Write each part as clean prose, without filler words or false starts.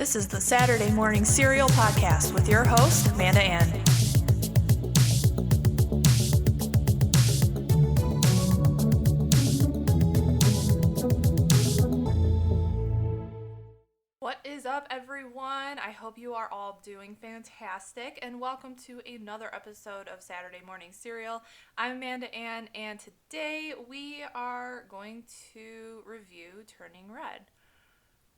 This is the Saturday Morning Serial Podcast with your host, Amanda Ann. What is up, everyone? I hope you are all doing fantastic, and welcome to another episode of Saturday Morning Serial. I'm Amanda Ann, and today we are going to review Turning Red.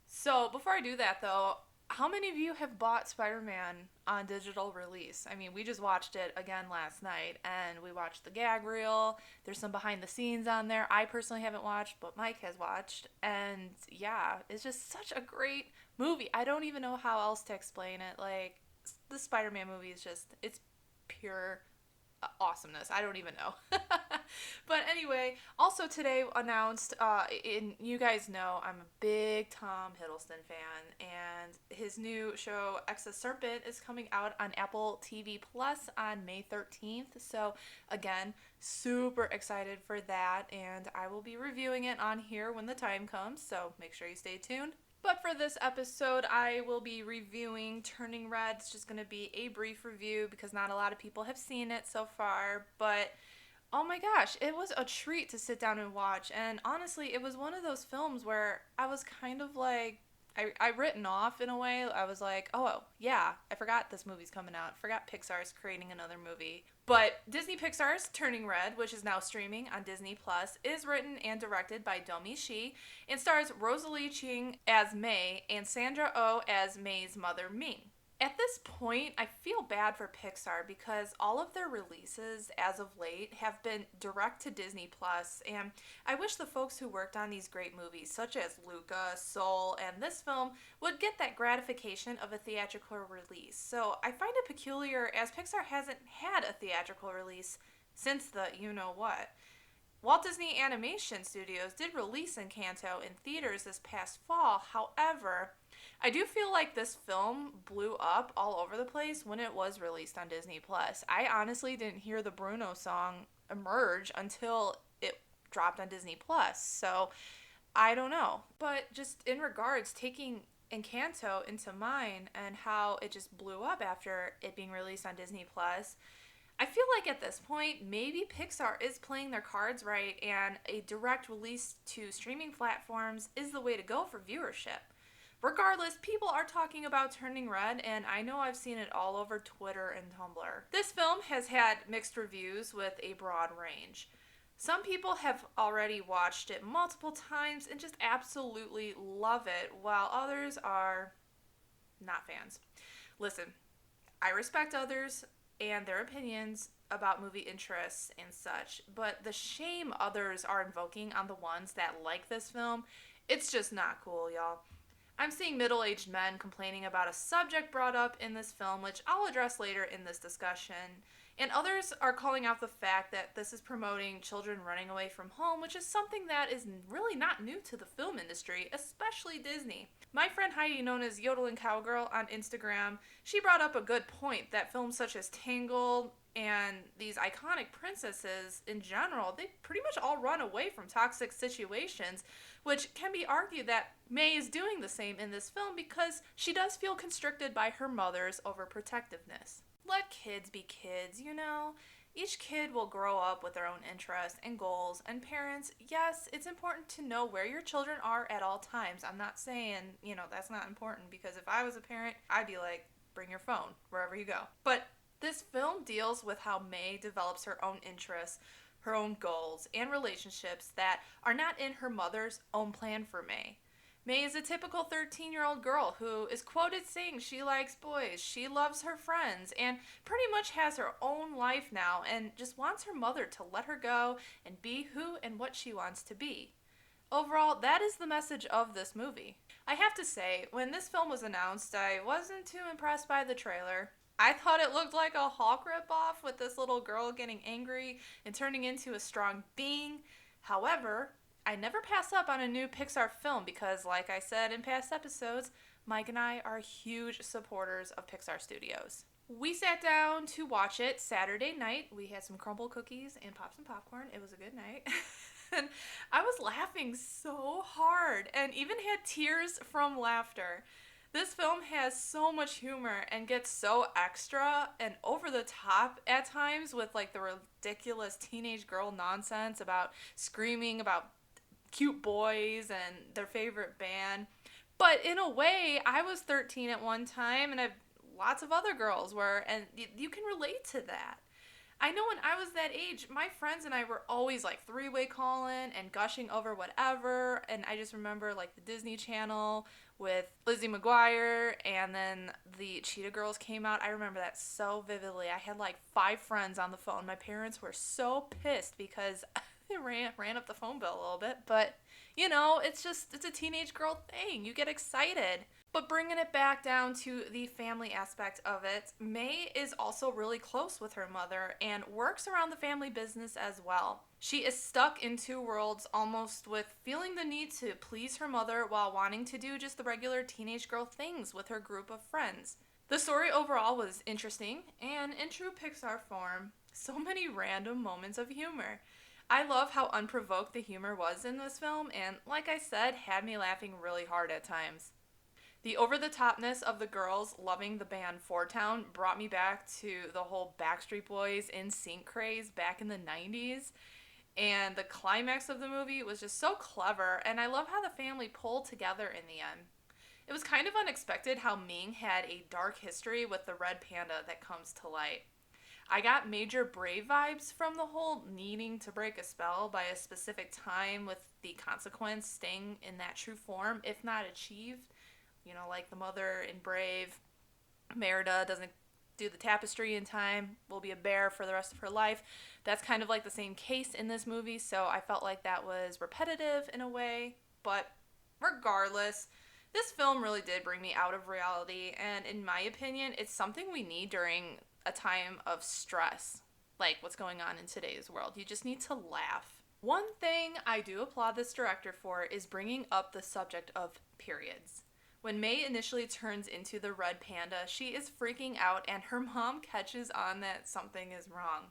So, before I do that, though, how many of you have bought Spider-Man on digital release? I mean, we just watched it again last night, and we watched the gag reel. There's some behind the scenes on there. I personally haven't watched, but Mike has watched. And yeah, it's just such a great movie. I don't even know how else to explain it. Like, the Spider-Man movie is just, it's pure awesomeness. I don't even know. But anyway, also today announced, you guys know I'm a big Tom Hiddleston fan, and his new show Ex Serpent is coming out on Apple TV Plus on May 13th. So again, super excited for that, and I will be reviewing it on here when the time comes, so make sure you stay tuned. But for this episode, I will be reviewing Turning Red. It's just going to be a brief review because not a lot of people have seen it so far. But, oh my gosh, it was a treat to sit down and watch. And honestly, it was one of those films where I was kind of like, I written off in a way. I was like, oh, yeah, I forgot this movie's coming out. I forgot Pixar's creating another movie. But Disney Pixar's Turning Red, which is now streaming on Disney Plus, is written and directed by Domi Shi and stars Rosalie Ching as May and Sandra Oh as May's mother, Ming. At this point, I feel bad for Pixar because all of their releases as of late have been direct to Disney Plus, and I wish the folks who worked on these great movies, such as Luca, Soul, and this film, would get that gratification of a theatrical release. So I find it peculiar as Pixar hasn't had a theatrical release since the you-know-what. Walt Disney Animation Studios did release Encanto in theaters this past fall. However, I do feel like this film blew up all over the place when it was released on Disney Plus. I honestly didn't hear the Bruno song emerge until it dropped on Disney Plus. So, I don't know. But just in regards, taking Encanto into mind and how it just blew up after it being released on Disney Plus, I feel like at this point, maybe Pixar is playing their cards right and a direct release to streaming platforms is the way to go for viewership. Regardless, people are talking about Turning Red, and I know I've seen it all over Twitter and Tumblr. This film has had mixed reviews with a broad range. Some people have already watched it multiple times and just absolutely love it, while others are not fans. Listen, I respect others and their opinions about movie interests and such, but the shame others are invoking on the ones that like this film, it's just not cool, y'all. I'm seeing middle-aged men complaining about a subject brought up in this film, which I'll address later in this discussion, and others are calling out the fact that this is promoting children running away from home, which is something that is really not new to the film industry, especially Disney. My friend Heidi, known as Yodeling Cowgirl on Instagram, she brought up a good point that films such as Tangled and these iconic princesses in general, they pretty much all run away from toxic situations, which can be argued that May is doing the same in this film because she does feel constricted by her mother's overprotectiveness. Let kids be kids, you know? Each kid will grow up with their own interests and goals, and parents, yes, it's important to know where your children are at all times. I'm not saying, that's not important, because if I was a parent, I'd be like, bring your phone wherever you go. But this film deals with how May develops her own interests, her own goals, and relationships that are not in her mother's own plan for May. May is a typical 13-year-old girl who is quoted saying she likes boys, she loves her friends, and pretty much has her own life now and just wants her mother to let her go and be who and what she wants to be. Overall, that is the message of this movie. I have to say, when this film was announced, I wasn't too impressed by the trailer. I thought it looked like a Hulk ripoff with this little girl getting angry and turning into a strong being. However, I never pass up on a new Pixar film because, like I said in past episodes, Mike and I are huge supporters of Pixar Studios. We sat down to watch it Saturday night. We had some crumble cookies and popped some popcorn. It was a good night. And I was laughing so hard and even had tears from laughter. This film has so much humor and gets so extra and over the top at times with like the ridiculous teenage girl nonsense about screaming about cute boys and their favorite band. But in a way, I was 13 at one time and lots of other girls were, and you can relate to that. I know when I was that age, my friends and I were always like three-way calling and gushing over whatever. And I just remember like the Disney Channel with Lizzie McGuire, and then the Cheetah Girls came out. I remember that so vividly. I had like 5 friends on the phone. My parents were so pissed because it ran up the phone bill a little bit. But, you know, it's a teenage girl thing. You get excited. But bringing it back down to the family aspect of it, May is also really close with her mother and works around the family business as well. She is stuck in two worlds, almost with feeling the need to please her mother while wanting to do just the regular teenage girl things with her group of friends. The story overall was interesting, and in true Pixar form, so many random moments of humor. I love how unprovoked the humor was in this film, and like I said, had me laughing really hard at times. The over-the-topness of the girls loving the band Four Town brought me back to the whole Backstreet Boys NSYNC craze back in the 90s. And the climax of the movie was just so clever, and I love how the family pulled together in the end. It was kind of unexpected how Ming had a dark history with the red panda that comes to light. I got major Brave vibes from the whole needing to break a spell by a specific time with the consequence staying in that true form, if not achieved. You know, like the mother in Brave, Merida doesn't do the tapestry in time, will be a bear for the rest of her life. That's kind of like the same case in this movie, so I felt like that was repetitive in a way. But regardless, this film really did bring me out of reality, and in my opinion, it's something we need during a time of stress, like what's going on in today's world. You just need to laugh. One thing I do applaud this director for is bringing up the subject of periods. When May initially turns into the red panda, she is freaking out and her mom catches on that something is wrong.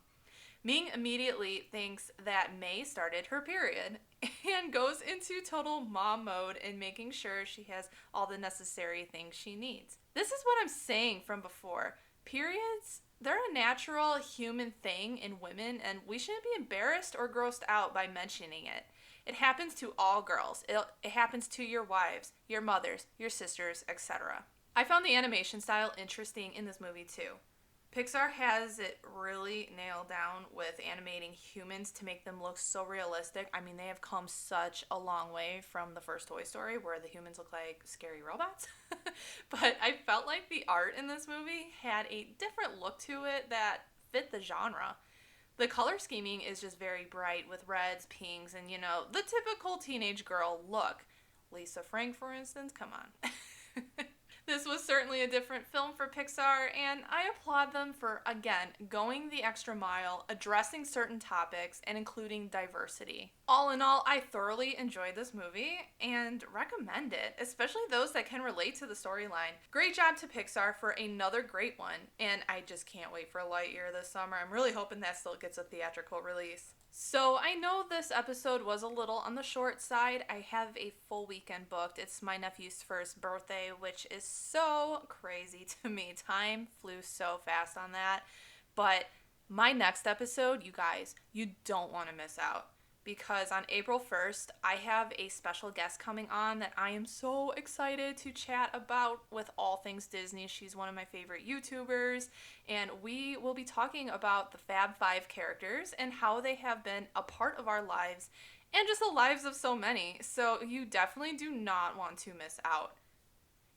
Ming immediately thinks that May started her period and goes into total mom mode in making sure she has all the necessary things she needs. This is what I'm saying from before. Periods, they're a natural human thing in women, and we shouldn't be embarrassed or grossed out by mentioning it. It happens to all girls. It happens to your wives, your mothers, your sisters, etc. I found the animation style interesting in this movie too. Pixar has it really nailed down with animating humans to make them look so realistic. I mean, they have come such a long way from the first Toy Story where the humans look like scary robots. But I felt like the art in this movie had a different look to it that fit the genre. The color scheming is just very bright with reds, pinks, and, you know, the typical teenage girl look. Lisa Frank, for instance, come on. This was certainly a different film for Pixar, and I applaud them for, again, going the extra mile, addressing certain topics, and including diversity. All in all, I thoroughly enjoyed this movie and recommend it, especially those that can relate to the storyline. Great job to Pixar for another great one, and I just can't wait for Lightyear this summer. I'm really hoping that still gets a theatrical release. So I know this episode was a little on the short side. I have a full weekend booked. It's my nephew's first birthday, which is so crazy to me. Time flew so fast on that. But my next episode, you guys, you don't want to miss out. Because on April 1st, I have a special guest coming on that I am so excited to chat about with all things Disney. She's one of my favorite YouTubers, and we will be talking about the Fab Five characters and how they have been a part of our lives and just the lives of so many. So you definitely do not want to miss out.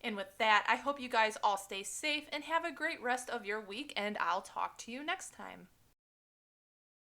And with that, I hope you guys all stay safe and have a great rest of your week, and I'll talk to you next time.